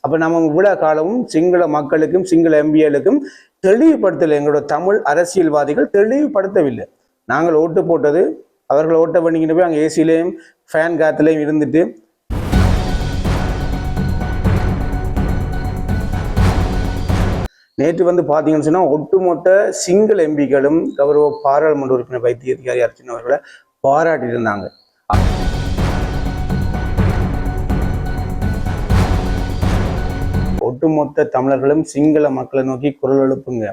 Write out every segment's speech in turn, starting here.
அப்ப நம்ம இவ்வளவு காலமும் சிங்கள மக்களுக்கும் சிங்கள எம்பிகளுக்கும் தெளிவுபடுத்தலை. எங்களோட தமிழ் அரசியல்வாதிகள் தெளிவுபடுத்தவில்லை. நாங்கள் ஓட்டு போட்டது, அவர்கள் ஓட்ட பண்ணிக்கிட்டு போய் அங்கே ஏசிலையும் ஃபேன் காத்துலையும் இருந்துட்டு நேற்று பார்த்தீங்கன்னு சொன்னா ஒட்டுமொத்த சிங்கள எம்பிகளும் கௌரவ பாராளுமன்ற உறுப்பினர் வைத்திய அதிகாரி அர்ச்சனா அவர்களை பாராட்டி இருந்தாங்க. ஒட்டுமொத்த தமிழர்களும் சிங்கள மக்களை நோக்கி குரல் எழுப்புங்க.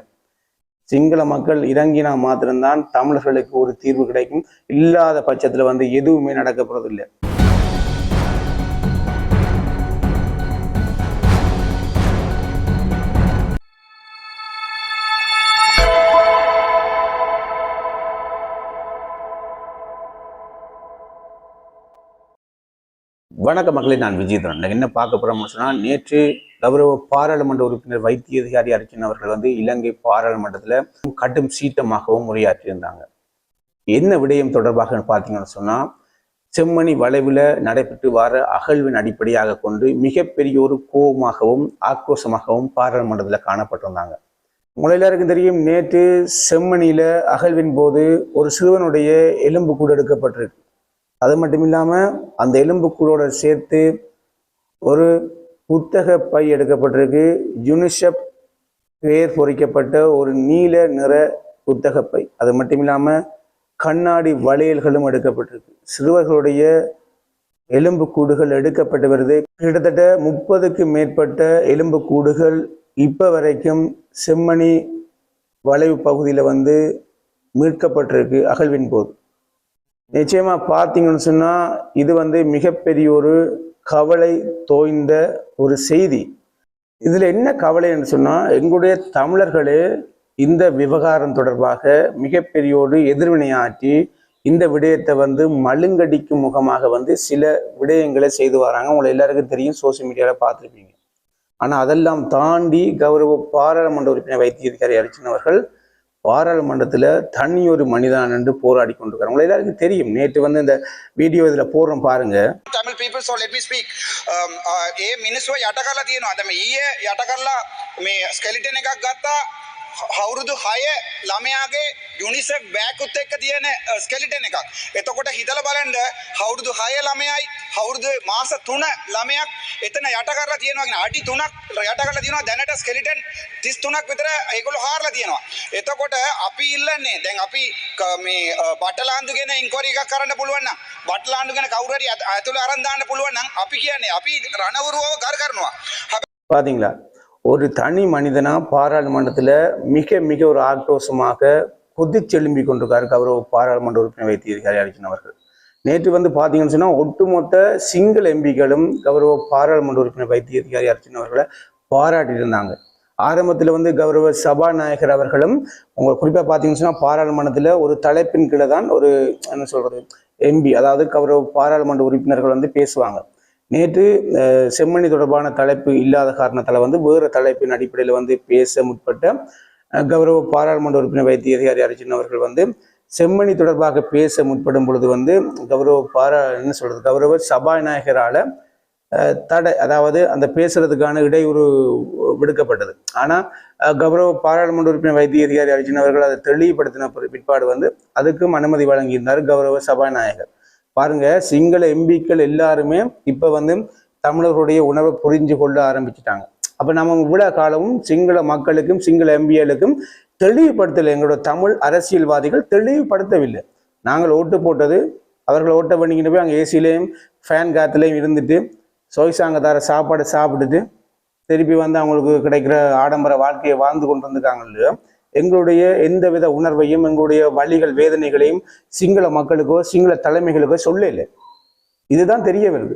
சிங்கள மக்கள் இறங்கினா மாத்திரம்தான் தமிழர்களுக்கு ஒரு தீர்வு கிடைக்கும். இல்லாத பட்சத்துல எதுவுமே நடக்க போறதில்லை. வணக்க மக்களை, நான் விஜயதரன். என்ன பார்க்க போறோம்னு சொன்னா, நேற்று கௌரவ பாராளுமன்ற உறுப்பினர் வைத்திய அதிகாரி அர்ச்சனா அவர்கள் இலங்கை பாராளுமன்றத்துல கடும் சீட்டமாகவும் உரையாற்றியிருந்தாங்க. என்ன விடயம் தொடர்பாக பார்த்தீங்கன்னு சொன்னா, செம்மணி வளைவில் நடைபெற்று வர அகழ்வின் அடிப்படையாக கொண்டு மிகப்பெரிய ஒரு கோபமாகவும் ஆக்ரோஷமாகவும் பாராளுமன்றத்தில் காணப்பட்டிருந்தாங்க. உங்களை எல்லாருக்கும் தெரியும், நேற்று செம்மணியில அகழ்வின் போது ஒரு சிறுவனுடைய எலும்பு கூட எடுக்கப்பட்டிருக்கு. அது மட்டும் இல்லாமல் அந்த எலும்புக்கூடோட சேர்த்து ஒரு புத்தக பை எடுக்கப்பட்டிருக்கு. யுனிசெஃப் பெயர் பொறிக்கப்பட்ட ஒரு நீல நிற புத்தக பை. அது மட்டும் இல்லாமல் கண்ணாடி வளையல்களும் எடுக்கப்பட்டிருக்கு. சிறுவர்களுடைய எலும்புக்கூடுகள் எடுக்கப்பட்டு வருது. கிட்டத்தட்ட 30க்கு மேற்பட்ட எலும்புக்கூடுகள் இப்போ வரைக்கும் செம்மணி வளைவு பகுதியில் மீட்கப்பட்டிருக்கு அகழ்வின் போது. நிச்சயமா பார்த்தீங்கன்னு சொன்னா, இது மிகப்பெரிய ஒரு கவலை தோய்ந்த ஒரு செய்தி. இதுல என்ன கவலை என்று சொன்னா, எங்களுடைய தமிழர்களே இந்த விவகாரம் தொடர்பாக மிகப்பெரிய ஒரு எதிர்வினையாற்றி இந்த விடயத்தை மழுங்கடிக்கும் முகமாக சில விடயங்களை செய்து வராங்க. உங்களை எல்லாருக்கும் தெரியும், சோசியல் மீடியால பார்த்துருப்பீங்க. ஆனா அதெல்லாம் தாண்டி கௌரவ பாராளுமன்ற உறுப்பினர் வைத்திய அதிகாரி அர்ச்சனா அவர்கள் பாராளுமன்றத்துல தனி ஒரு மனிதன் என்று போராடி கொண்டிருக்காங்க. உங்களுக்கு எல்லாருக்கும் தெரியும். நேற்று இந்த வீடியோ இதுல போடுறோம் பாருங்க. Tamil people, so let me speak. ඒ මිනිස්සුව යට කරලා තියෙනවා. දැන් මේ ඊයේ යට කරලා මේ ස්කෙලිටන් එකක් ගත්තා. අවුරුදු 6 ළමයාගේ යුනිසෙෆ් බෑග් උත් එක්ක තියෙන ස්කෙලිටන් එකක්. එතකොට හිතලා බලන්න අවුරුදු 6 ළමයයි අවුරුදු මාස 3 ළමයක් එතන යට කරලා තියෙනවා කියන අඩි 3ක් යට කරලා තියෙනවා. දැනට ස්කෙලිටන් 33ක් විතර ඒගොල්ලෝ හාරලා තියෙනවා. එතකොට අපි ඉල්ලන්නේ දැන් අපි මේ බටලාන්දු ගැන ඉන්ක්වයරි එකක් කරන්න පුළුවන් නම් බටලාන්දු ගැන කවුරු හරි ඇතුළේ අරන් දාන්න පුළුවන් නම් අපි කියන්නේ අපි රණවරුවව කර කරනවා. பாத்தீங்களா, ஒரு தனி மனிதனா பாராளுமன்றத்துல மிக மிக ஒரு ஆக்ரோஷமாக கொதிச்செலும்பி கொண்டிருக்காரு கௌரவ பாராளுமன்ற உறுப்பினர் வைத்திய அதிகாரி அர்ச்சனா அவர்கள். நேற்று பாத்தீங்கன்னு சொன்னா, ஒட்டுமொத்த சிங்கள எம்பிகளும் கௌரவ பாராளுமன்ற உறுப்பினர் வைத்திய அதிகாரி அர்ச்சனா அவர்களை பாராட்டி இருந்தாங்க. ஆரம்பத்தில் கௌரவ சபாநாயகர் அவர்களும் குறிப்பாக பார்த்தீங்கன்னு சொன்னால், பாராளுமன்றத்தில் ஒரு தலைப்பின் கீழே தான் ஒரு என்ன சொல்றது எம்பி, அதாவது கௌரவ பாராளுமன்ற உறுப்பினர்கள் பேசுவாங்க. நேற்று செம்மணி தொடர்பான தலைப்பு இல்லாத காரணத்தால் வேறு தலைப்பின் அடிப்படையில் பேச முற்பட்ட கௌரவ பாராளுமன்ற உறுப்பினர் வைத்திய அதிகாரி அர்ச்சனா அவர்கள் செம்மணி தொடர்பாக பேச முற்படும் பொழுது கௌரவ சபாநாயகரால் தடை, அதாவது அந்த பேசுறதுக்கான இடையூறு விடுக்கப்பட்டது. ஆனால் கௌரவ பாராளுமன்ற உறுப்பினர் வைத்திய அதிகாரி அர்ச்சனா அவர்கள் அதை தெளிவுபடுத்தின பிற்பாடு அதுக்கும் அனுமதி வழங்கியிருந்தார் கௌரவ சபாநாயகர். பாருங்க, சிங்கள எம்பிக்கள் எல்லாருமே இப்ப தமிழர்களுடைய உணர்வை புரிஞ்சு கொள்ள ஆரம்பிச்சுட்டாங்க. அப்ப நம்ம இவ்வளவு காலமும் சிங்கள மக்களுக்கும் சிங்கள எம்பிகளுக்கும் தெளிவுபடுத்தலை. எங்களோட தமிழ் அரசியல்வாதிகள் தெளிவுபடுத்தவில்லை. நாங்கள் ஓட்டு போட்டது, அவர்கள் ஓட்ட பண்ணிக்கிட்டு போய் அங்கே ஏசிலையும் ஃபேன் காத்துலையும் இருந்துட்டு சோய்சாங்க தர சாப்பாடு சாப்பிட்டுட்டு திருப்பி அவங்களுக்கு கிடைக்கிற ஆடம்பர வாழ்க்கையை வாழ்ந்து கொண்டு வந்திருக்காங்க இல்லையா. எங்களுடைய எந்தவித உணர்வையும் எங்களுடைய வலிகள் வேதனைகளையும் சிங்கள மக்களுக்கோ சிங்கள தலைமைகளுக்கோ சொல்லலை. இதுதான் தெரிய வருது.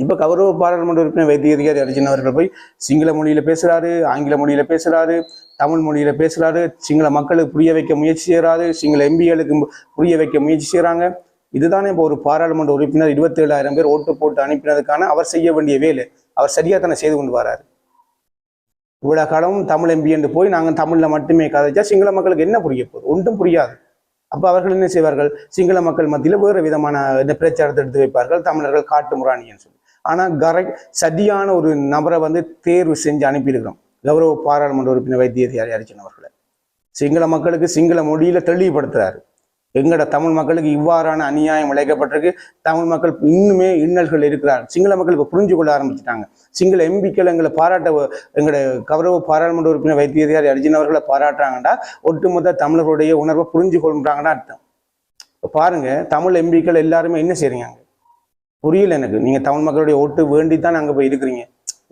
இப்ப கௌரவ பாராளுமன்ற உறுப்பினர் வைத்திய அதிகாரி அர்ச்சனா அவர்கள் போய் சிங்கள மொழியில பேசுறாரு, ஆங்கில மொழியில பேசுறாரு, தமிழ் மொழியில பேசுறாரு, சிங்கள மக்களுக்கு புரிய வைக்க முயற்சி செய்யறாரு, சிங்கள எம்பிகளுக்கு புரிய வைக்க முயற்சி செய்யறாங்க. இதுதானே இப்போ ஒரு பாராளுமன்ற உறுப்பினர் 27,000 பேர் ஓட்டு போட்டு அனுப்பினதுக்கான அவர் செய்ய வேண்டிய வேலை. அவர் சரியா தானே செய்து கொண்டு வராரு. இவ்வளவு காலமும் தமிழ் எம்பி என்று போய் நாங்கள் தமிழ்ல மட்டுமே கதைச்சா சிங்கள மக்களுக்கு என்ன புரிய போகுது? ஒன்றும் புரியாது. அப்ப அவர்கள் என்ன செய்வார்கள்? சிங்கள மக்கள் மத்தியில வேறு விதமான பிரச்சாரத்தை எடுத்து வைப்பார்கள். தமிழர்கள் காட்டு முராணின்னு சொல்லி ஆனால் சரியான ஒரு நபரை வந்து தேர்வு செஞ்சு அனுப்பியிருக்கிறோம். கௌரவ பாராளுமன்ற உறுப்பினர் வைத்தியதிகாரி அர்ச்சுனா அவர்களை சிங்கள மக்களுக்கு சிங்கள மொழியில தெளிவுபடுத்துறாரு. எங்கட தமிழ் மக்களுக்கு இவ்வாறான அநியாயம் இழைக்கப்பட்டிருக்கு. தமிழ் மக்கள் இன்னுமே இன்னல்கள் இருக்கிறார். சிங்கள மக்கள் இப்போ புரிஞ்சு கொள்ள ஆரம்பிச்சுட்டாங்க. சிங்கள எம்பிக்கள் எங்களை எங்களோட கௌரவ பாராளுமன்ற உறுப்பினர் வைத்தியதிகாரி அர்ஜுன் அவர்களை பாராட்டுறாங்கடா ஒட்டுமொத்த தமிழர்களுடைய உணர்வை புரிஞ்சு கொள்றாங்கன்னு அர்த்தம். பாருங்க, தமிழ் எம்பிக்கள் எல்லாருமே என்ன செய்றீங்க? புரியல எனக்கு. நீங்க தமிழ் மக்களுடைய ஓட்டு வேண்டித்தான் அங்க போய் இருக்கிறீங்க.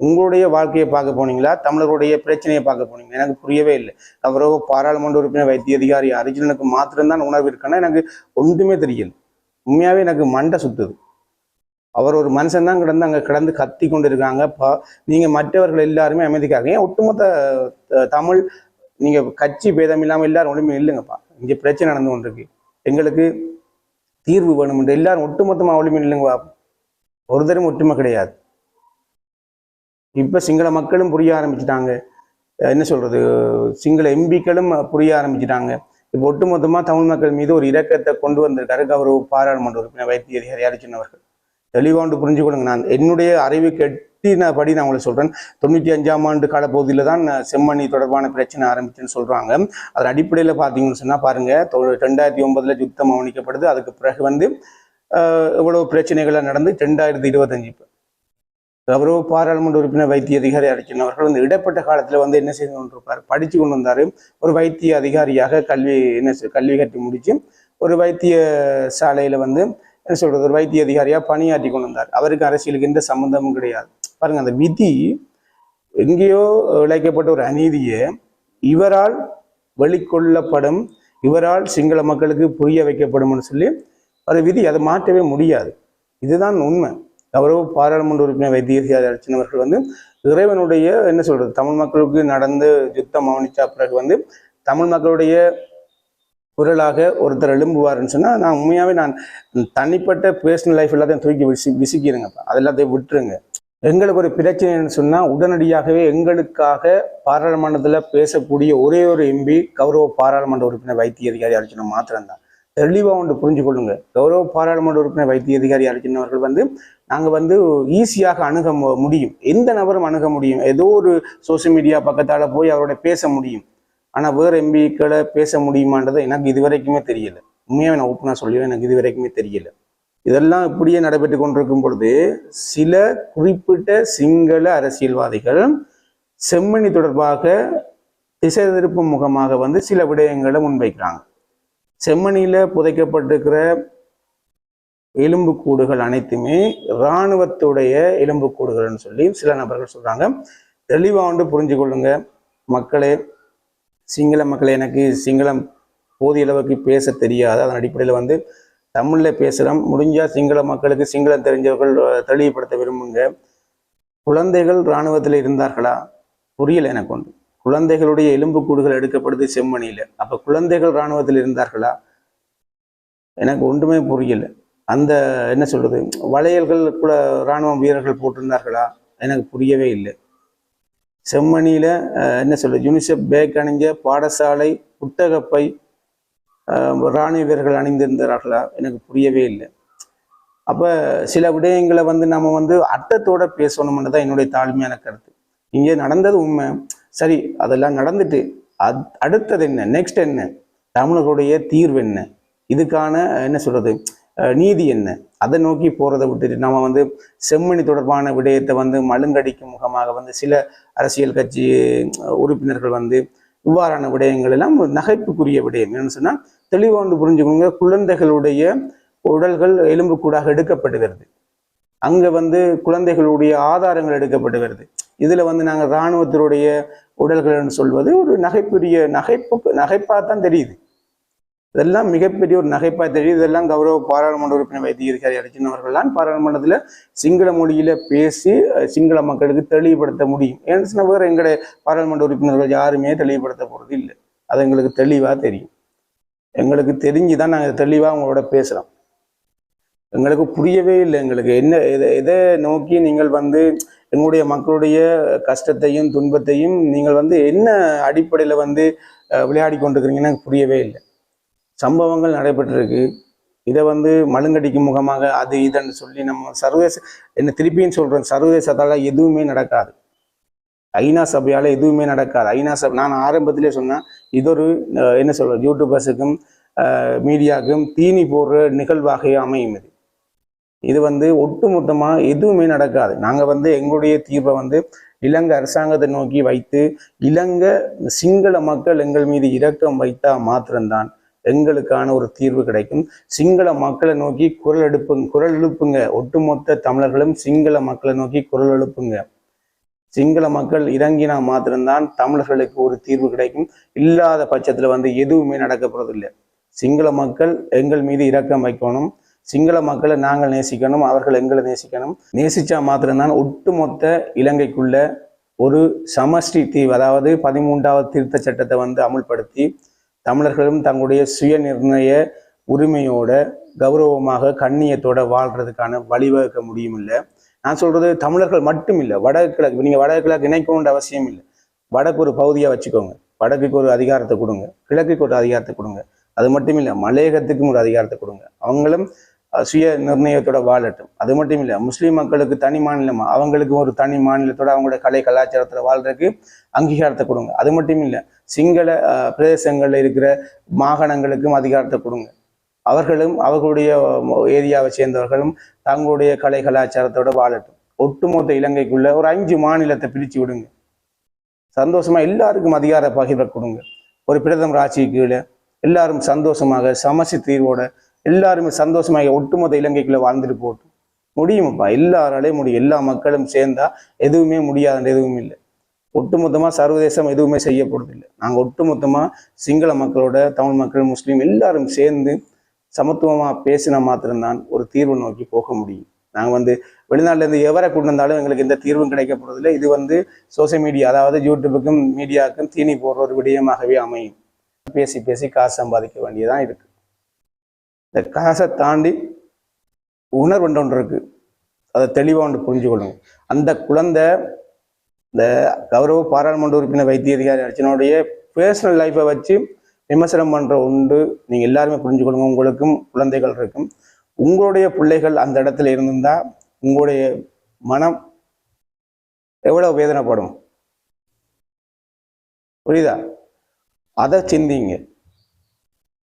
உங்களுடைய வாழ்க்கையை பார்க்க போனீங்களா, தமிழருடைய பிரச்சனையை பார்க்க போனீங்களா? எனக்கு புரியவே இல்லை. கௌரவ பாராளுமன்ற உறுப்பினர் வைத்தியதிகாரி அர்ஜுனனுக்கு மாத்திரம்தான் உணர்வு இருக்குன்னா எனக்கு ஒன்றுமே தெரியல. உண்மையாவே எனக்கு மண்டை சுத்துது. அவர் ஒரு மனுஷன் தான் கிடந்து கத்தி கொண்டு இருக்காங்க. நீங்க மற்றவர்கள் எல்லாருமே அமைதிக்காக ஏன் ஒட்டுமொத்த தமிழ் நீங்க கட்சி பேதம் இல்லாம எல்லாரும் ஒன்றுமே இல்லைங்கப்பா. இங்க பிரச்சனை நடந்து கொண்டிருக்கு, எங்களுக்கு தீர்வு வேணும் என்று எல்லாரும் ஒட்டுமொத்தமா ஒளிமை இல்லைங்க. ஒரு தரம் ஒற்றுமை கிடையாது. இப்ப சிங்கள மக்களும் புரிய ஆரம்பிச்சுட்டாங்க. என்ன சொல்றது, சிங்கள எம்பிக்களும் புரிய ஆரம்பிச்சுட்டாங்க. இப்போ ஒட்டுமொத்தமா தமிழ் மக்கள் மீது ஒரு இரக்கத்தை கொண்டு வந்திருக்காரு கௌரவ பாராளுமன்ற உறுப்பினர் வைத்தியதிகாரி அர்ஜுன் அவர்கள். தெளிவாண்டு புரிஞ்சு கொடுங்க. நான் என்னுடைய அறிவுக்கு எட்டினபடி நான் உங்களுக்கு சொல்றேன். 95ஆம் ஆண்டு காலப்பகுதியில தான் செம்மணி தொடர்பான பிரச்சனை ஆரம்பிச்சுன்னு சொல்றாங்க. அதன் அடிப்படையில பாத்தீங்கன்னு சொன்னா பாருங்க, 2009 யுத்தம் கவனிக்கப்படுது. அதுக்கு பிறகு வந்து இவ்வளவு பிரச்சனைகள் நடந்து 2025 கௌரவ பாராளுமன்ற உறுப்பினர் வைத்திய அதிகாரி அர்ச்சுனா அவர்கள் வந்து இடைப்பட்ட காலத்துல வந்து என்ன செய்து கொண்டிருப்பார், படிச்சு கொண்டு வந்தாரு. ஒரு வைத்திய அதிகாரியாக கல்வி கட்டி முடிச்சு ஒரு வைத்திய சாலையில வந்து என்ன சொல்றது, ஒரு வைத்திய அதிகாரியா பணியாற்றி கொண்டு வந்தார். அவருக்கு அரசியலுக்கு எந்த சம்பந்தமும் கிடையாது. பாருங்க, அந்த விதி எங்கேயோ இழைக்கப்பட்ட ஒரு அநீதியை இவரால் வெளிக்கொள்ளப்படும், இவரால் சிங்கள மக்களுக்கு புரிய வைக்கப்படும் சொல்லி ஒரு விதி, அதை மாற்றவே முடியாது. இதுதான் உண்மை. கௌரவ பாராளுமன்ற உறுப்பினர் வைத்தியதிகாரி அர்ச்சுனா அவர்கள் வந்து இறைவனுடைய என்ன சொல்றது, தமிழ் மக்களுக்கு நடந்து யுத்தம் கவனிச்சா பிறகு வந்து தமிழ் மக்களுடைய குரலாக ஒருத்தர் எழும்புவாருன்னு சொன்னா, நான் உண்மையாவே நான் தனிப்பட்ட பர்சனல் லைஃப் எல்லாத்தையும் தூக்கி விசிக்கிறேங்கப்பா. அதெல்லாத்தையும் விட்டுருங்க. எங்களுக்கு ஒரு பிரச்சனைன்னு சொன்னா உடனடியாகவே எங்களுக்காக பாராளுமன்றத்துல பேசக்கூடிய ஒரே ஒரு எம்பி கௌரவ பாராளுமன்ற உறுப்பினர் வைத்திய அதிகாரி அர்ச்சுனா மாத்திரம்தான். தெளிவா ஒன்று புரிஞ்சு கொள்ளுங்க. கௌரவ பாராளுமன்ற உறுப்பினர் வைத்திய அதிகாரி அர்ச்சுனா அவர்கள் வந்து நாங்க வந்து ஈஸியாக அணுக முடியும், எந்த நபரும் அணுக முடியும். ஏதோ ஒரு சோசியல் மீடியா பக்கத்தால போய் அவரோட பேச முடியும். ஆனா வேறு எம்பிக்களை பேச முடியுமான்றதை எனக்கு இதுவரைக்குமே தெரியல. உண்மையாவே நான் ஓப்பனா சொல்லுவேன், எனக்கு இதுவரைக்குமே தெரியல. இதெல்லாம் இப்படியே நடைபெற்று கொண்டிருக்கும் பொழுது சில குறிப்பிட்ட சிங்கள அரசியல்வாதிகள் செம்மணி தொடர்பாக திசை திருப்பும் முகமாக வந்து சில விடயங்களை முன்வைக்கிறாங்க. செம்மணியில புதைக்கப்பட்டிருக்கிற எலும்புக்கூடுகள் அனைத்துமே இராணுவத்துடைய எலும்புக்கூடுகள்னு சொல்லி சில நபர்கள் சொல்றாங்க. தெளிவா வந்து புரிஞ்சு கொள்ளுங்க மக்களே, சிங்கள மக்களே. எனக்கு சிங்களம் போதிய அளவுக்கு பேச தெரியாது. அதன் அடிப்படையில் வந்து தமிழில் பேசுகிறோம். முடிஞ்சால் சிங்கள மக்களுக்கு சிங்களம் தெரிஞ்சவர்கள் தெளிவுபடுத்த விரும்புங்க. குழந்தைகள் இராணுவத்தில் இருந்தார்களா? புரியல எனக்கு ஒன்று. குழந்தைகளுடைய எலும்புக்கூடுகள் எடுக்கப்படுது செம்மணியில். அப்போ குழந்தைகள் இராணுவத்தில் இருந்தார்களா? எனக்கு ஒன்றுமே புரியல. அந்த என்ன சொல்றது, வளையல்கள் கூட இராணுவ வீரர்கள் போட்டிருந்தார்களா? எனக்கு புரியவே இல்லை. செம்மணியில என்ன சொல்றது, யூனிசெஃப் பேக் அணிஞ்ச பாடசாலை புத்தகப்பை இராணுவ வீரர்கள் அணிந்திருந்தார்களா? எனக்கு புரியவே இல்லை. அப்ப சில விடயங்களை வந்து நம்ம வந்து அர்த்தத்தோட பேசணும்னு தான் என்னுடைய தாழ்மையான கருத்து. இங்கே நடந்தது உண்மை, சரி, அதெல்லாம் நடந்துட்டு அடுத்தது என்ன, நெக்ஸ்ட் என்ன, தமிழர்களுடைய தீர்வு என்ன, இதுக்கான என்ன சொல்றது நீதி என்ன, அதை நோக்கி போறதை விட்டுட்டு நம்ம வந்து செம்மணி தொடர்பான விடயத்தை வந்து மழுங்கடிக்கும் முகமாக வந்து சில அரசியல் கட்சி உறுப்பினர்கள் வந்து இவ்வாறான விடயங்கள் எல்லாம் நகைப்புக்குரிய விடயம். என்னன்னு சொன்னா தெளிவாக ஒன்று புரிஞ்சுக்கோங்க. குழந்தைகளுடைய உடல்கள் எலும்புக்கூடாக எடுக்கப்பட்டு வருது. அங்க வந்து குழந்தைகளுடைய ஆதாரங்கள் எடுக்கப்பட்டு வருது. இதுல வந்து நாங்கள் இராணுவத்தினுடைய உடல்கள்னு சொல்வது ஒரு நகைப்பாத்தான் தெரியுது. இதெல்லாம் மிகப்பெரிய ஒரு நகைப்பா தெரியுது. இதெல்லாம் கௌரவ பாராளுமன்ற உறுப்பினர் வைத்திய அதிகாரி அர்ச்சுனா அவர்கள்தான் பாராளுமன்றத்துல சிங்கள மொழியில பேசி சிங்கள மக்களுக்கு தெளிவுபடுத்த முடியும். ஏன்னு சொன்னா வேற எங்களுடைய பாராளுமன்ற உறுப்பினர்கள் யாருமே தெளிவுபடுத்த போறது இல்லை. அது எங்களுக்கு தெளிவா தெரியும். எங்களுக்கு தெரிஞ்சுதான் நாங்கள் தெளிவா அவங்களோட பேசுறோம். எங்களுக்கு புரியவே இல்லை. எங்களுக்கு என்ன எதை நோக்கி நீங்கள் வந்து எங்களுடைய மக்களுடைய கஷ்டத்தையும் துன்பத்தையும் நீங்கள் வந்து என்ன அடிப்படையில வந்து விளையாடி கொண்டிருக்கிறீங்கன்னு எனக்கு புரியவே இல்லை. சம்பவங்கள் நடைபெற்றிருக்கு. இதை வந்து மழுங்கடிக்கும் முகமாக அது இதுன்னு சொல்லி நம்ம சர்வதேச என்ன திருப்பியும் சொல்றேன், சர்வதேசத்தால எதுவுமே நடக்காது. ஐநா சபையால் எதுவுமே நடக்காது. ஐநா சபை நான் ஆரம்பத்திலே சொன்னேன், இதொரு என்ன சொல்றது யூடியூபர்ஸுக்கும் மீடியாவுக்கும் தீனி போடுற நிகழ்வாக அமையும். இது வந்து ஒட்டுமொத்தமாக எதுவுமே நடக்காது. நாங்கள் வந்து எங்களுடைய தீர்வை வந்து இலங்கை அரசாங்கத்தை நோக்கி வைத்து இலங்கை சிங்கள மக்கள் எங்கள் மீது இரக்கம் வைத்தா மாத்திரம்தான் எங்களுக்கான ஒரு தீர்வு கிடைக்கும். சிங்கள மக்களை நோக்கி குரல் எழுப்புங்க. ஒட்டுமொத்த தமிழர்களும் சிங்கள மக்களை நோக்கி குரல் எழுப்புங்க. சிங்கள மக்கள் இறங்கினா மாத்திரம்தான் தமிழர்களுக்கு ஒரு தீர்வு கிடைக்கும். இல்லாத பட்சத்துல வந்து எதுவுமே நடக்க போறதில்லை. சிங்கள மக்கள் எங்கள் மீது இரக்கம் வைக்கணும். சிங்கள மக்களை நாங்கள் நேசிக்கணும், அவர்கள் எங்களை நேசிக்கணும். நேசிச்சா மாத்திரம்தான் ஒட்டுமொத்த இலங்கைக்குள்ள ஒரு சமஷ்டி தீர்வு, அதாவது 13வது திருத்த சட்டத்தை வந்து அமுல்படுத்தி தமிழர்களும் தங்களுடைய சுய நிர்ணய உரிமையோட கௌரவமாக கண்ணியத்தோட வாழ்றதுக்கான வழிவகுக்க முடியும். இல்லை நான் சொல்றது தமிழர்கள் மட்டும் இல்லை, வடகிழக்கு நீங்க வடகிழக்கு இணைக்கணுன்ற அவசியம் இல்லை. வடக்கு ஒரு பகுதியா வச்சுக்கோங்க, வடக்குக்கு ஒரு அதிகாரத்தை கொடுங்க, கிழக்குக்கு ஒரு அதிகாரத்தை கொடுங்க. அது மட்டும் இல்லை, மலையகத்துக்கும் ஒரு அதிகாரத்தை கொடுங்க. அவங்களும் சுய நிர்ணயத்தோட வாழட்டும். அது மட்டும் இல்லை, முஸ்லீம் மக்களுக்கு தனி மாநிலம், அவங்களுக்கு ஒரு தனி மாநிலத்தோட அவங்களோட கலை கலாச்சாரத்தில் வாழ்றதுக்கு அங்கீகாரத்தை கொடுங்க. அது மட்டும் இல்லை, சிங்கள பிரதேசங்களில் இருக்கிற மாகாணங்களுக்கும் அதிகாரத்தை கொடுங்க. அவர்களும் அவர்களுடைய ஏரியாவை சேர்ந்தவர்களும் தங்களுடைய கலை கலாச்சாரத்தோட வாழட்டும். ஒட்டுமொத்த இலங்கைக்குள்ள ஒரு 5 மாநிலத்தை பிரித்து விடுங்க. சந்தோஷமா எல்லாருக்கும் அதிகார பகிர்வை கொடுங்க. ஒரு பிரதமர் ஆட்சி கீழே எல்லாரும் சந்தோஷமாக சமசி தீர்வோட எல்லாருமே சந்தோஷமாக ஒட்டுமொத்த இலங்கைக்குள்ள வாழ்ந்துட்டு போட்டும். முடியுமாப்பா, எல்லாராலையும் முடியும். எல்லா மக்களும் சேர்ந்தா எதுவுமே முடியாதுன்ற எதுவும் இல்லை. ஒட்டுமொத்தமாக சர்வதேசம் எதுவுமே செய்யப்படுறது இல்லை. நாங்கள் ஒட்டுமொத்தமாக சிங்கள மக்களோட தமிழ் மக்கள் முஸ்லீம் எல்லாரும் சேர்ந்து சமத்துவமாக பேசினா மாத்திரம்தான் ஒரு தீர்வு நோக்கி போக முடியும். நாங்கள் வந்து வெளிநாட்டிலேருந்து எவரை கொண்டு வந்தாலும் எங்களுக்கு எந்த தீர்வும் கிடைக்க போகிறதில்லை. இது வந்து சோசியல் மீடியா, அதாவது யூடியூபுக்கும் மீடியாவுக்கும் தீனி போடுற ஒரு விடயமாகவே அமையும். பேசி பேசி காசு சம்பாதிக்க வேண்டியதான் இருக்கு. இந்த காசை தாண்டி உணர்வு ஒன்று இருக்கு, அதை தெளிவாக ஒன்று புரிஞ்சுக்கொள்ளுங்க. அந்த குழந்தை இந்த கௌரவ பாராளுமன்ற உறுப்பினர் வைத்திய அதிகாரி அர்ச்சனாவுடைய பர்சனல் லைஃப்பை வச்சு விமர்சனம் பண்ற உண்டு. நீங்க எல்லாருமே புரிஞ்சுக்கொள்ளுங்க. உங்களுக்கும் குழந்தைகள் இருக்கும். உங்களுடைய பிள்ளைகள் அந்த இடத்துல இருந்திருந்தா உங்களுடைய மனம் எவ்வளவு வேதனைப்படும், புரியுதா? அதை சிந்திங்க.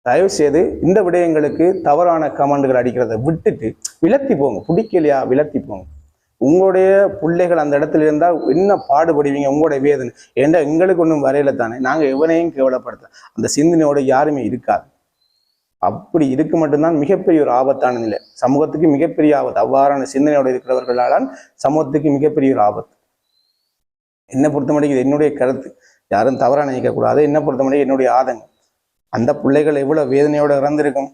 தயவு செய்து இந்த விடயங்களுக்கு தவறான கமெண்டுகள் அடிக்கிறத விட்டுட்டு விலத்தி போங்க. பிடிக்கலையா விலத்தி போங்க. உங்களுடைய பிள்ளைகள் அந்த இடத்துல இருந்தால் என்ன பாடுபடுவீங்க, உங்களுடைய வேதனை. ஏன்னா எங்களுக்கு ஒன்றும் வரையில தானே, நாங்கள் எவனையும் கேவலப்படுத்த அந்த சிந்தனையோட யாருமே இருக்காது. அப்படி இருக்கு மட்டும்தான் மிகப்பெரிய ஒரு ஆபத்தான நிலை, சமூகத்துக்கு மிகப்பெரிய ஆபத்து. அவ்வாறான சிந்தனையோட இருக்கிறவர்களால் சமூகத்துக்கு மிகப்பெரிய ஒரு ஆபத்து. என்னை பொறுத்த மட்டும் இது என்னுடைய கருத்து, யாரும் தவறாக நினைக்கக்கூடாது. என்னை பொறுத்த மட்டும் என்னுடைய ஆதங்கம். அந்த பிள்ளைகள் எவ்வளவு வேதனையோட இறந்திருக்கும்,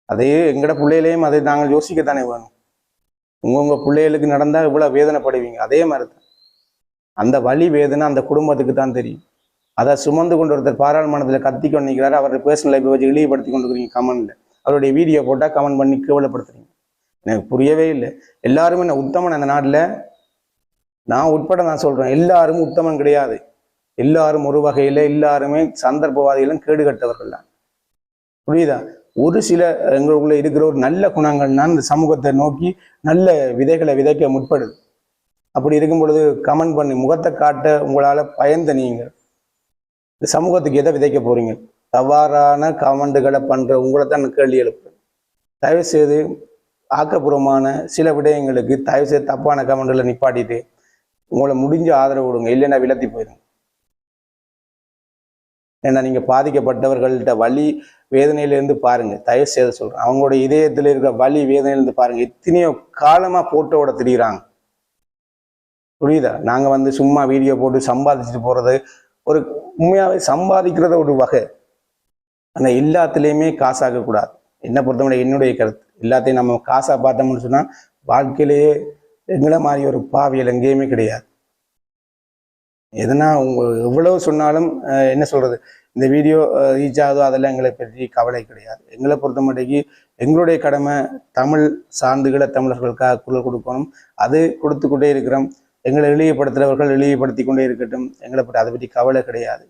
அதையே எங்கட பிள்ளைகளையும் அதை நாங்கள் யோசிக்கத்தானே வேணும். உங்க பிள்ளைகளுக்கு நடந்தா இவ்வளவு வேதனைப்படுவீங்க. அதே மாதிரி தான் அந்த வலி வேதனை அந்த குடும்பத்துக்கு தான் தெரியும். அதை சுமந்து கொண்டு ஒருத்தர் பாராளுமன்றத்தில் கத்தி கொண்டு நிற்கிறாரு, அவருடைய பர்சனல் லைஃப்பை வச்சு இழிவுபடுத்தி கொண்டு இருக்கிறீங்க கமெண்ட்ல. அவருடைய வீடியோ போட்டால் கமெண்ட் பண்ணி கேவலப்படுத்துறீங்க. எனக்கு புரியவே இல்லை. எல்லாருமே நான் உத்தமன் அந்த நாட்டில், நான் உட்பட நான் சொல்றேன், எல்லாரும் உத்தமன் கிடையாது. எல்லாரும் ஒரு வகையில எல்லாருமே சந்தர்ப்பவாதிகளும் கேடு கட்டவர்கள் தான், புரியுதா? ஒரு சில எங்களுக்குள்ள இருக்கிற ஒரு நல்ல குணங்கள்னா இந்த சமூகத்தை நோக்கி நல்ல விதைகளை விதைக்க முற்படுது. அப்படி இருக்கும் பொழுது கமெண்ட் பண்ணி முகத்தை காட்ட உங்களால பயந்த நீங்க இந்த சமூகத்துக்கு எதை விதைக்க போறீங்க? தவறான கமெண்டுகளை பண்ற உங்களை தான் கேள்வி எழுப்புறேன். தயவு செய்து ஆக்கப்பூர்வமான சில விடயங்களுக்கு தயவு செய்து தப்பான கமெண்ட்களை நிப்பாட்டிட்டு உங்களை முடிஞ்ச ஆதரவு கொடுங்க, இல்லைன்னா விலத்தி போயிடுங்க. ஏன்னா நீங்க பாதிக்கப்பட்டவர்கள்ட்ட வலி வேதனையிலிருந்து பாருங்க. தயவு செய்து சொல்றேன், அவங்களுடைய இதயத்துல இருக்கிற வலி வேதனையிலிருந்து பாருங்க. எத்தனையோ காலமா போட்டோட திரிகிறாங்க, புரியுதா? நாங்க வந்து சும்மா வீடியோ போட்டு சம்பாதிச்சுட்டு போறது ஒரு உண்மையாவே சம்பாதிக்கிறத ஒரு வகை. ஆனா எல்லாத்துலேயுமே காசாக்க கூடாது. என்ன பொறுத்தவரை என்னுடைய கருத்து, எல்லாத்தையும் நம்ம காசா பார்த்தோம்னு சொன்னா வாழ்க்கையிலேயே எங்களை மாதிரி ஒரு பாவியல் எங்கேயுமே கிடையாது. எதனா உங்க எவ்வளவு சொன்னாலும் என்ன சொல்றது, இந்த வீடியோ ரீச் ஆகுதோ அதெல்லாம் எங்களை பற்றி கவலை கிடையாது. எங்களை பொறுத்த மட்டுக்கு எங்களுடைய கடமை தமிழ் சார்ந்துகளை தமிழர்களுக்காக குரல் கொடுக்கணும். அது கொடுத்து கொண்டே இருக்கிறோம். எங்களை இழிவுபடுத்துகிறவர்கள் இழிவுபடுத்தி கொண்டே இருக்கட்டும், எங்களை பற்றி அதை பற்றி கவலை கிடையாது.